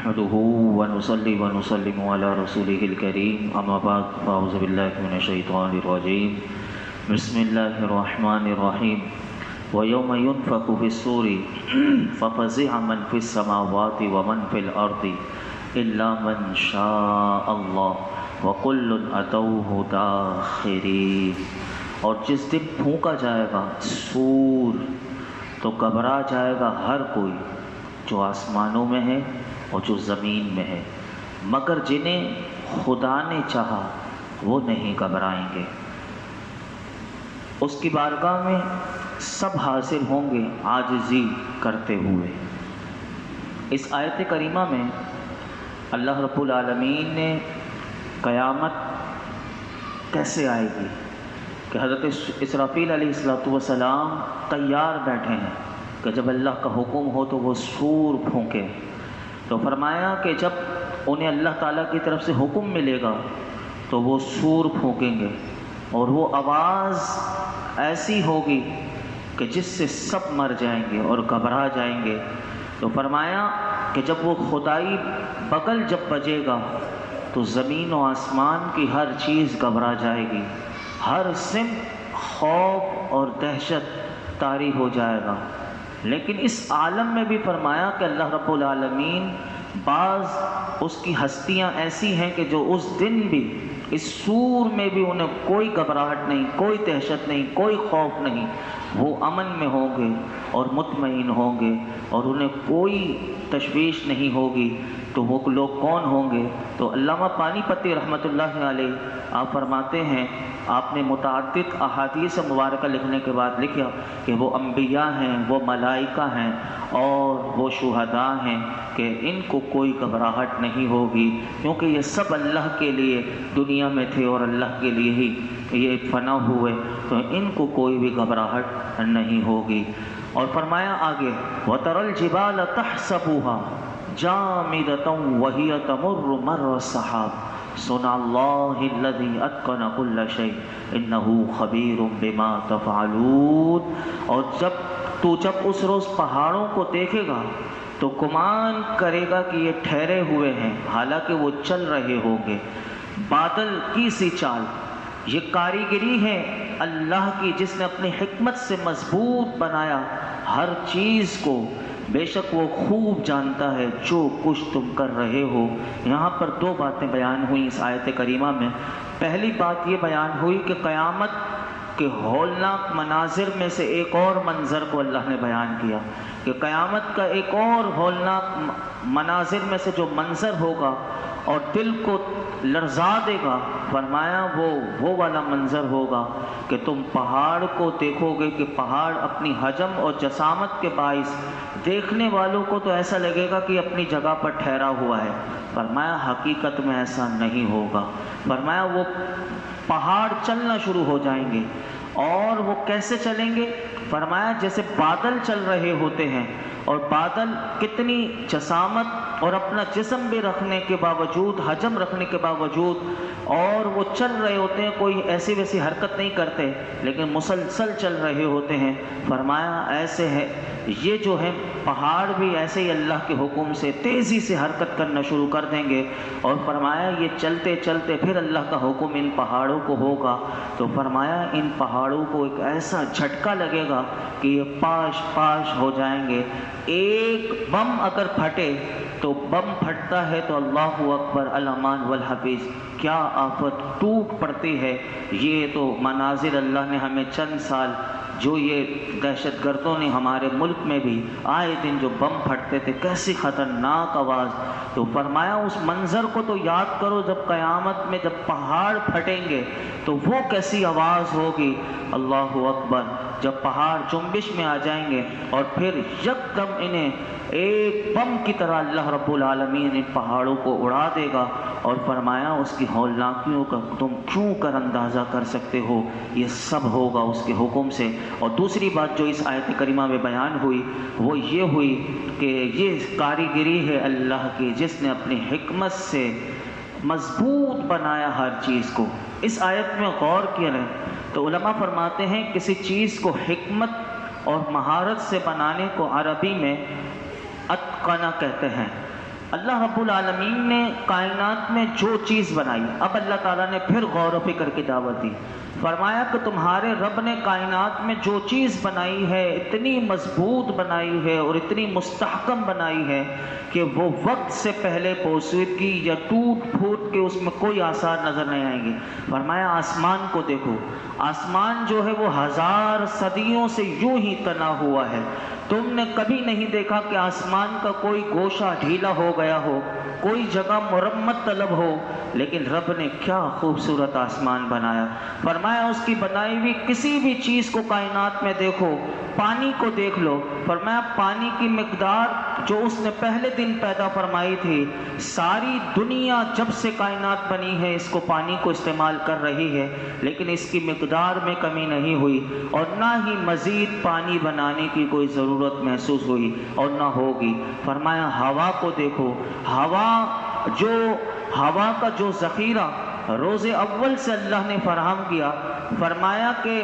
نحمده ونصلي ونسلم على رسوله الكريم اما بعد فاعوذ بالله من الشيطان الرجيم بسم الله الرحمن الرحيم ويوم ينفخ في الصور ففزع من في السماوات ومن في الارض الا من شاء الله وكل اتوه داخرين۔ اور جس دن پھونکا جائے گا سور تو گھبرا جائے گا ہر کوئی جو آسمانوں میں ہے اور جو زمین میں ہے، مگر جنہیں خدا نے چاہا وہ نہیں گھبرائیں گے۔ اس کی بارگاہ میں سب حاضر ہوں گے عاجزی کرتے ہوئے۔ اس آیت کریمہ میں اللہ رب العالمین نے قیامت کیسے آئے گی کہ حضرت اسرافیل علیہ السلام تیار بیٹھے ہیں کہ جب اللہ کا حکم ہو تو وہ سور پھونکے۔ تو فرمایا کہ جب انہیں اللہ تعالیٰ کی طرف سے حکم ملے گا تو وہ سور پھونکیں گے اور وہ آواز ایسی ہوگی کہ جس سے سب مر جائیں گے اور گھبرا جائیں گے۔ تو فرمایا کہ جب وہ خدائی بغل جب بجے گا تو زمین و آسمان کی ہر چیز گھبرا جائے گی، ہر سمت خوف اور دہشت طاری ہو جائے گا۔ لیکن اس عالم میں بھی فرمایا کہ اللہ رب العالمین بعض اس کی ہستیاں ایسی ہیں کہ جو اس دن بھی اس سور میں بھی انہیں کوئی گھبراہٹ نہیں، کوئی دہشت نہیں، کوئی خوف نہیں، وہ امن میں ہوں گے اور مطمئن ہوں گے اور انہیں کوئی تشویش نہیں ہوگی۔ تو وہ لوگ کون ہوں گے؟ تو علامہ پانی پتی رحمۃ اللہ علیہ آپ فرماتے ہیں، آپ نے متعدد احادیث مبارکہ لکھنے کے بعد لکھا کہ وہ انبیاء ہیں، وہ ملائکہ ہیں اور وہ شہداء ہیں کہ ان کو کوئی گھبراہٹ نہیں ہوگی، کیونکہ یہ سب اللہ کے لیے دنیا میں تھے اور اللہ کے لیے ہی یہ فنا ہوئے، تو ان کو کوئی بھی گھبراہٹ نہیں ہوگی۔ اور فرمایا آگے وَتَرَى الْجِبَالَ تَحْسَبُهَا جَامِدَةً وَهِيَ تَمُرُّ مَرَّ السَّحَابِ صُنْعَ اللَّهِ الَّذِي أَتْقَنَ كُلَّ شَيْءٍ إِنَّهُ خَبِيرٌ بِمَا تَفْعَلُونَ۔ اور جب اس روز پہاڑوں کو دیکھے گا تو گمان کرے گا کہ یہ ٹھہرے ہوئے ہیں، حالانکہ وہ چل رہے ہوں گے۔ بادل کی سی چال، یہ کاریگری ہے اللہ کی جس نے اپنی حکمت سے مضبوط بنایا ہر چیز کو، بے شک وہ خوب جانتا ہے جو کچھ تم کر رہے ہو۔ یہاں پر دو باتیں بیان ہوئیں اس آیت کریمہ میں۔ پہلی بات یہ بیان ہوئی کہ قیامت کے ہولناک مناظر میں سے ایک اور منظر کو اللہ نے بیان کیا کہ قیامت کا ایک اور ہولناک مناظر میں سے جو منظر ہوگا اور دل کو لرزا دے گا، فرمایا وہ والا منظر ہوگا کہ تم پہاڑ کو دیکھو گے کہ پہاڑ اپنی حجم اور جسامت کے باعث دیکھنے والوں کو تو ایسا لگے گا کہ اپنی جگہ پر ٹھہرا ہوا ہے۔ فرمایا حقیقت میں ایسا نہیں ہوگا۔ فرمایا وہ پہاڑ چلنا شروع ہو جائیں گے، اور وہ کیسے چلیں گے؟ فرمایا جیسے بادل چل رہے ہوتے ہیں، اور بادل کتنی جسامت اور اپنا جسم بھی رکھنے کے باوجود، حجم رکھنے کے باوجود، اور وہ چل رہے ہوتے ہیں، کوئی ایسی ویسی حرکت نہیں کرتے لیکن مسلسل چل رہے ہوتے ہیں۔ فرمایا ایسے ہے یہ جو ہے پہاڑ بھی ایسے ہی اللہ کے حکم سے تیزی سے حرکت کرنا شروع کر دیں گے، اور فرمایا یہ چلتے چلتے پھر اللہ کا حکم ان پہاڑوں کو ہوگا تو فرمایا ان پہاڑوں کو ایک ایسا جھٹکا لگے گا کہ یہ پاش پاش ہو جائیں گے۔ ایک بم اگر پھٹے تو بم پھٹتا ہے تو اللہ اکبر الامان والحفیظ، کیا آفت ٹوٹ پڑتی ہے۔ یہ تو مناظر اللہ نے ہمیں چند سال جو یہ دہشت گردوں نے ہمارے ملک میں بھی آئے دن جو بم پھٹتے تھے، کیسی خطرناک آواز۔ تو فرمایا اس منظر کو تو یاد کرو جب قیامت میں جب پہاڑ پھٹیں گے تو وہ کیسی آواز ہوگی۔ اللہ اکبر، جب پہاڑ جنبش میں آ جائیں گے اور پھر یکدم انہیں ایک بم کی طرح اللہ رب العالمین ان پہاڑوں کو اڑا دے گا، اور فرمایا اس کی ہولناکیوں کا تم کیوں کر اندازہ کر سکتے ہو، یہ سب ہوگا اس کے حکم سے۔ اور دوسری بات جو اس آیت کریمہ میں بیان ہوئی وہ یہ ہوئی کہ یہ کاریگری ہے اللہ کی جس نے اپنی حکمت سے مضبوط بنایا ہر چیز کو۔ اس آیت میں غور کیا ہے تو علماء فرماتے ہیں کسی چیز کو حکمت اور مہارت سے بنانے کو عربی میں اتقنا کہتے ہیں۔ اللہ رب العالمین نے کائنات میں جو چیز بنائی، اب اللہ تعالیٰ نے پھر غور و فکر کی دعوت دی، فرمایا کہ تمہارے رب نے کائنات میں جو چیز بنائی ہے اتنی مضبوط بنائی ہے اور اتنی مستحکم بنائی ہے کہ وہ وقت سے پہلے پوسیدگی یا ٹوٹ پھوٹ کے اس میں کوئی آثار نظر نہیں آئیں گے۔ فرمایا آسمان کو دیکھو، آسمان جو ہے وہ 1000 صدیوں سے یوں ہی تنا ہوا ہے، تم نے کبھی نہیں دیکھا کہ آسمان کا کوئی گوشہ ڈھیلا ہو گیا ہو، کوئی جگہ مرمت طلب ہو، لیکن رب نے کیا خوبصورت آسمان بنایا۔ فرمایا اس کی بنائی ہوئی کسی بھی چیز کو کائنات میں دیکھو، پانی کو دیکھ لو، فرمایا پانی کی مقدار جو اس نے پہلے دن پیدا فرمائی تھی، ساری دنیا جب سے کائنات بنی ہے اس کو پانی کو استعمال کر رہی ہے، لیکن اس کی مقدار میں کمی نہیں ہوئی اور نہ ہی مزید پانی بنانے کی کوئی ضرورت محسوس ہوئی اور نہ ہوگی۔ فرمایا ہوا کو دیکھو، ہوا کا جو ذخیرہ روز اول سے اللہ نے فراہم کیا، فرمایا کہ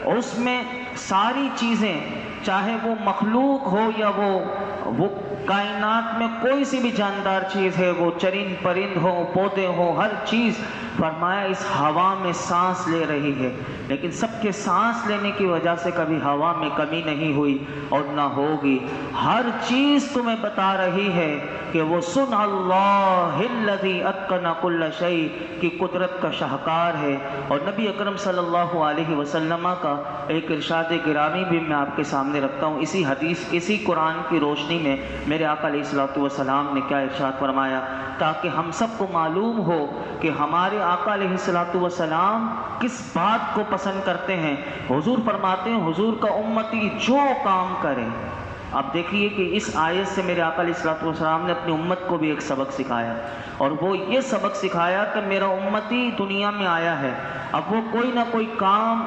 اس میں ساری چیزیں، چاہے وہ مخلوق ہو یا وہ کائنات میں کوئی سی بھی جاندار چیز ہے، وہ چرند پرند ہو، پودے ہوں، ہر چیز فرمایا اس ہوا میں سانس لے رہی ہے، لیکن سب کے سانس لینے کی وجہ سے کبھی ہوا میں کمی نہیں ہوئی اور نہ ہوگی۔ ہر چیز تمہیں بتا رہی ہے کہ وہ سن اللہ الذی اتقن کل شیء کی قدرت کا شاہکار ہے۔ اور نبی اکرم صلی اللہ علیہ وسلم کا ایک ارشاد گرامی بھی میں آپ کے سامنے رکھتا ہوں، اسی حدیث، اسی قرآن کی روشنی میں میرے آقا علیہ الصلوۃ والسلام نے کیا ارشاد فرمایا، تاکہ ہم سب کو معلوم ہو کہ ہمارے آقا علیہ الصلوۃ والسلام کس بات کو پسند کرتے ہیں۔ حضور فرماتے ہیں، حضور کا امتی جو کام کرے، اب دیکھیے کہ اس آیت سے میرے آقا علیہ الصلوۃ والسلام نے اپنی امت کو بھی ایک سبق سکھایا، اور وہ یہ سبق سکھایا کہ میرا امتی دنیا میں آیا ہے، اب وہ کوئی نہ کوئی کام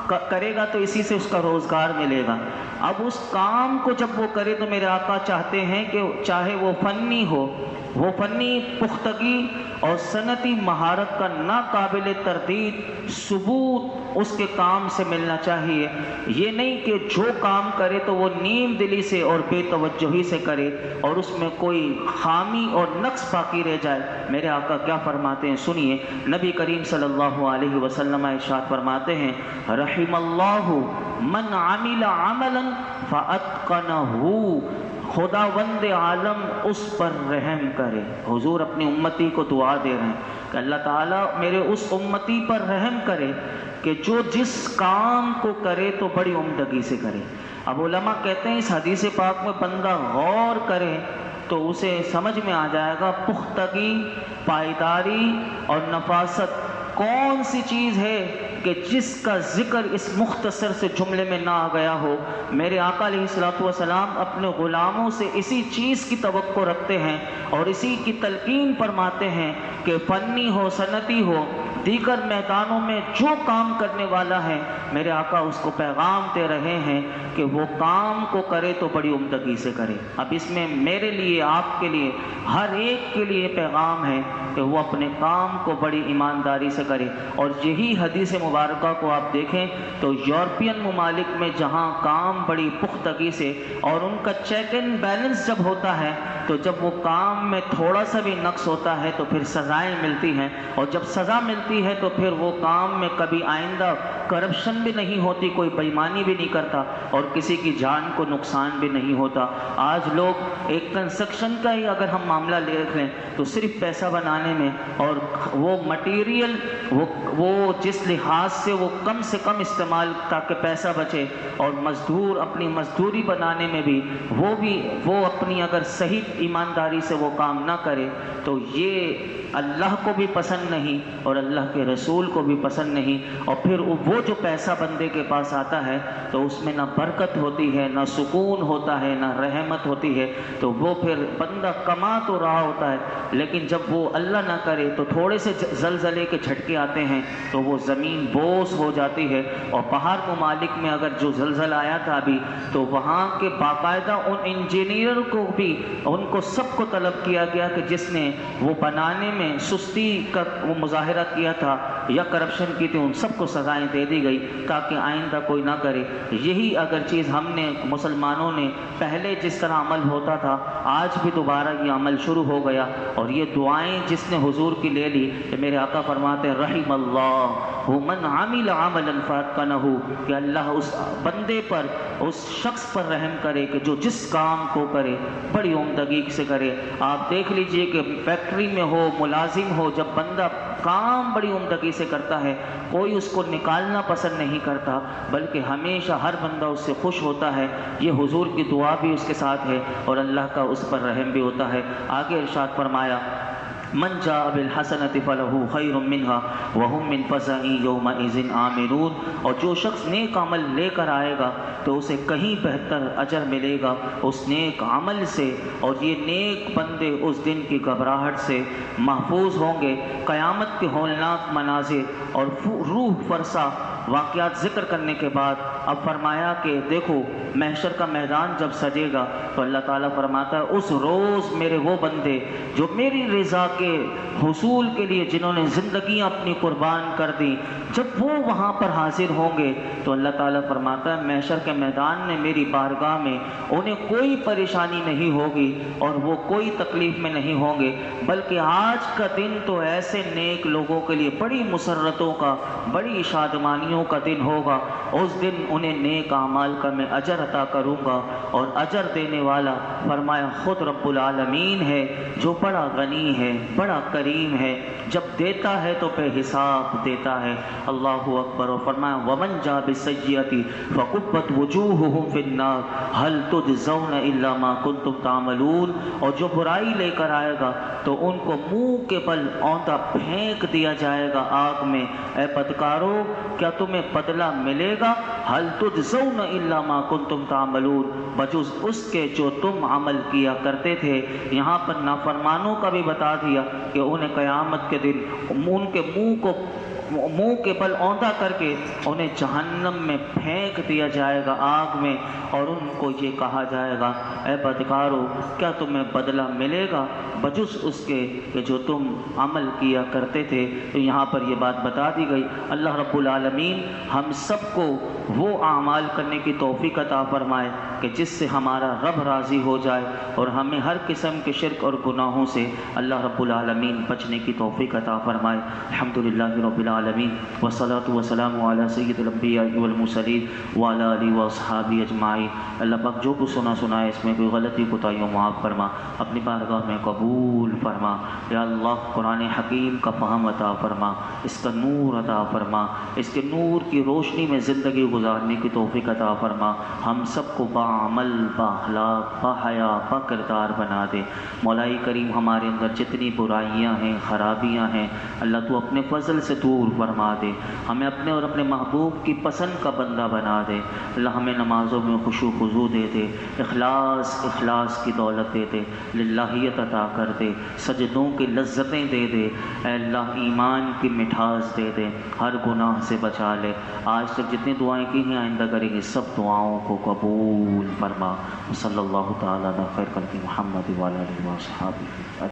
کرے گا تو اسی سے اس کا روزگار ملے گا۔ اب اس کام کو جب وہ کرے تو میرے آقا چاہتے ہیں کہ چاہے وہ فنی ہو، وہ فنی پختگی اور صنعتی مہارت کا ناقابل تردید ثبوت اس کے کام سے ملنا چاہیے، یہ نہیں کہ جو کام کرے تو وہ نیم دلی سے اور بے توجہی سے کرے اور اس میں کوئی خامی اور نقص باقی رہ جائے۔ میرے آقا کیا فرماتے ہیں سنیے، نبی کریم صلی اللہ علیہ وسلم ارشاد فرماتے ہیں، رحم اللہ من عمل عملا فاتقنہ، خداوند عالم اس پر رحم کرے۔ حضور اپنی امتی کو دعا دے رہے ہیں کہ اللہ تعالیٰ میرے اس امتی پر رحم کرے کہ جو جس کام کو کرے تو بڑی عمدگی سے کرے۔ اب علماء کہتے ہیں اس حدیث پاک میں بندہ غور کرے تو اسے سمجھ میں آ جائے گا پختگی، پائیداری اور نفاست کون سی چیز ہے کہ جس کا ذکر اس مختصر سے جملے میں نہ آ گیا ہو۔ میرے آقا علیہ الصلوۃ والسلام اپنے غلاموں سے اسی چیز کی توقع رکھتے ہیں اور اسی کی تلقین فرماتے ہیں کہ فنی ہو، صنعتی ہو، دیگر میدانوں میں جو کام کرنے والا ہے، میرے آقا اس کو پیغام دے رہے ہیں کہ وہ کام کو کرے تو بڑی عمدگی سے کرے۔ اب اس میں میرے لیے، آپ کے لیے، ہر ایک کے لیے پیغام ہے کہ وہ اپنے کام کو بڑی ایمانداری سے کرے۔ اور یہی حدیث مبارکہ کو آپ دیکھیں تو یورپین ممالک میں جہاں کام بڑی پختگی سے اور ان کا چیک اینڈ بیلنس جب ہوتا ہے تو جب وہ کام میں تھوڑا سا بھی نقص ہوتا ہے تو پھر سزائیں ملتی ہیں، اور جب سزا ملتی ہے تو پھر وہ کام میں کبھی آئندہ کرپشن بھی نہیں ہوتی، کوئی بےایمانی بھی نہیں کرتا اور کسی کی جان کو نقصان بھی نہیں ہوتا۔ آج لوگ ایک کنسٹرکشن کا ہی اگر ہم معاملہ دیکھ لیں تو صرف پیسہ بنانے میں اور وہ مٹیریل وہ جس لحاظ سے وہ کم سے کم استعمال تاکہ پیسہ بچے، اور مزدور اپنی مزدوری بنانے میں بھی وہ اپنی اگر صحیح ایمانداری سے وہ کام نہ کرے تو یہ اللہ کو بھی پسند نہیں اور اللہ کے رسول کو بھی پسند نہیں، اور پھر وہ جو پیسہ بندے کے پاس آتا ہے تو اس میں نہ برکت ہوتی ہے، نہ سکون ہوتا ہے، نہ رحمت ہوتی ہے، تو وہ پھر بندہ کما تو رہا ہوتا ہے لیکن جب وہ اللہ نہ کرے تو تھوڑے سے زلزلے کے جھٹکے آتے ہیں تو وہ زمین بوس ہو جاتی ہے۔ اور باہر ممالک میں اگر جو زلزلہ آیا تھا ابھی تو وہاں کے باقاعدہ ان انجینئر کو بھی، ان کو سب کو طلب کیا گیا کہ جس نے وہ بنانے میں سستی کا وہ مظاہرہ کیا تھا یا کرپشن کی تھی، ان سب کو سزائیں دے دی گئی تاکہ آئندہ کوئی نہ کرے۔ یہی اگر چیز ہم نے مسلمانوں نے پہلے جس طرح عمل ہوتا تھا آج بھی دوبارہ یہ عمل شروع ہو گیا، اور یہ دعائیں جس نے حضور کی لے لی کہ میرے آقا فرماتے ہیں رحم اللہ من عمل عملا فاتقنہ، کہ اللہ اس بندے پر، اس شخص پر رحم کرے کہ جو جس کام کو کرے بڑی عمدگی سے کرے۔ آپ دیکھ لیجئے کہ فیکٹری میں ہو، ملازم ہو، جب بندہ کام بڑی عمدگی سے کرتا ہے کوئی اس کو نکالنا پسند نہیں کرتا، بلکہ ہمیشہ ہر بندہ اس سے خوش ہوتا ہے۔ یہ حضور کی دعا بھی اس کے ساتھ ہے اور اللہ کا اس پر رحم بھی ہوتا ہے۔ آگے ارشاد فرمایا من جاء بالحسنۃ فلہ خیر منها وهم من فزع یومئذ آمنون، اور جو شخص نیک عمل لے کر آئے گا تو اسے کہیں بہتر اجر ملے گا اس نیک عمل سے، اور یہ نیک بندے اس دن کی گھبراہٹ سے محفوظ ہوں گے۔ قیامت کے ہولناک مناظر اور روح فرسا واقعات ذکر کرنے کے بعد اب فرمایا کہ دیکھو محشر کا میدان جب سجے گا تو اللہ تعالیٰ فرماتا ہے اس روز میرے وہ بندے جو میری رضا کے حصول کے لیے جنہوں نے زندگیاں اپنی قربان کر دی، جب وہ وہاں پر حاضر ہوں گے تو اللہ تعالیٰ فرماتا ہے محشر کے میدان میں میری بارگاہ میں انہیں کوئی پریشانی نہیں ہوگی اور وہ کوئی تکلیف میں نہیں ہوں گے، بلکہ آج کا دن تو ایسے نیک لوگوں کے لیے بڑی مسرتوں کا، بڑی شادمانیوں کا دن ہوگا۔ اس دن انہیں نیک اعمال کا میں اجر عطا کروں گا، اور اجر دینے والا فرمایا خود رب العالمین ہے جو بڑا غنی ہے، بڑا کریم ہے، جب دیتا ہے تو بے حساب دیتا ہے۔ اللہ اکبر۔ اور فرمایا ومن جاء بالسیئۃ فکبت وجوہہم فی النار هل تجزون الا ما کنتم تعملون، اور جو برائی لے کر آئے گا تو ان کو منہ کے بل اوندا پھینک دیا جائے گا آگ میں۔ اے بدکارو کیا تمہیں بدلہ ملے گا؟ هل تجزون الا ما کنتم تعملون، بجز اس کے جو تم عمل کیا کرتے تھے۔ یہاں پر نافرمانوں کا بھی بتا دیا کہ انہیں قیامت کے دن ان کے منہ کے بل اوندا کر کے انہیں جہنم میں پھینک دیا جائے گا آگ میں، اور ان کو یہ کہا جائے گا اے بدکارو کیا تمہیں بدلہ ملے گا بجز اس کے کہ جو تم عمل کیا کرتے تھے۔ تو یہاں پر یہ بات بتا دی گئی۔ اللہ رب العالمین ہم سب کو وہ اعمال کرنے کی توفیق عطا فرمائے کہ جس سے ہمارا رب راضی ہو جائے، اور ہمیں ہر قسم کے شرک اور گناہوں سے اللہ رب العالمین بچنے کی توفیق عطا فرمائے۔ الحمدللہ رب العالمین والصلاة والسلام علی سید الانبیاء والمرسلین وعلی آلہ واصحابہ اجمعین۔ اللہ پاک جو کچھ سنا ہے اس میں کوئی غلطی کوتاہیوں معاف فرما، اپنی بارگاہ میں قبول فرما۔ یا اللہ قرآن حکیم کا فہم عطا فرما، اس کا نور عطا فرما، اس کے نور کی روشنی میں زندگی گزارنے کی توفیق عطا فرما۔ ہم سب کو باعمل، بااخلاق، باحیا، با کردار بنا دے۔ مولائی کریم ہمارے اندر جتنی برائیاں ہیں، خرابیاں ہیں، اللہ تو اپنے فضل سے دور فرما دے، ہمیں اپنے اور اپنے محبوب کی پسند کا بندہ بنا دے۔ اللہ ہمیں نمازوں میں خشوع خضوع دے دے، اخلاص کی دولت دے دے، للہیت عطا کر دے، سجدوں کی لذتیں دے دے، اے اللہ ایمان کی مٹھاس دے دے، ہر گناہ سے بچا لے۔ آج تک جتنی دعائیں کی ہیں آئندہ کریں گے سب دعاؤں کو قبول فرما۔ صلی اللہ تعالیٰ علی خیر خلق محمد وعلی آلہ وصحبہ۔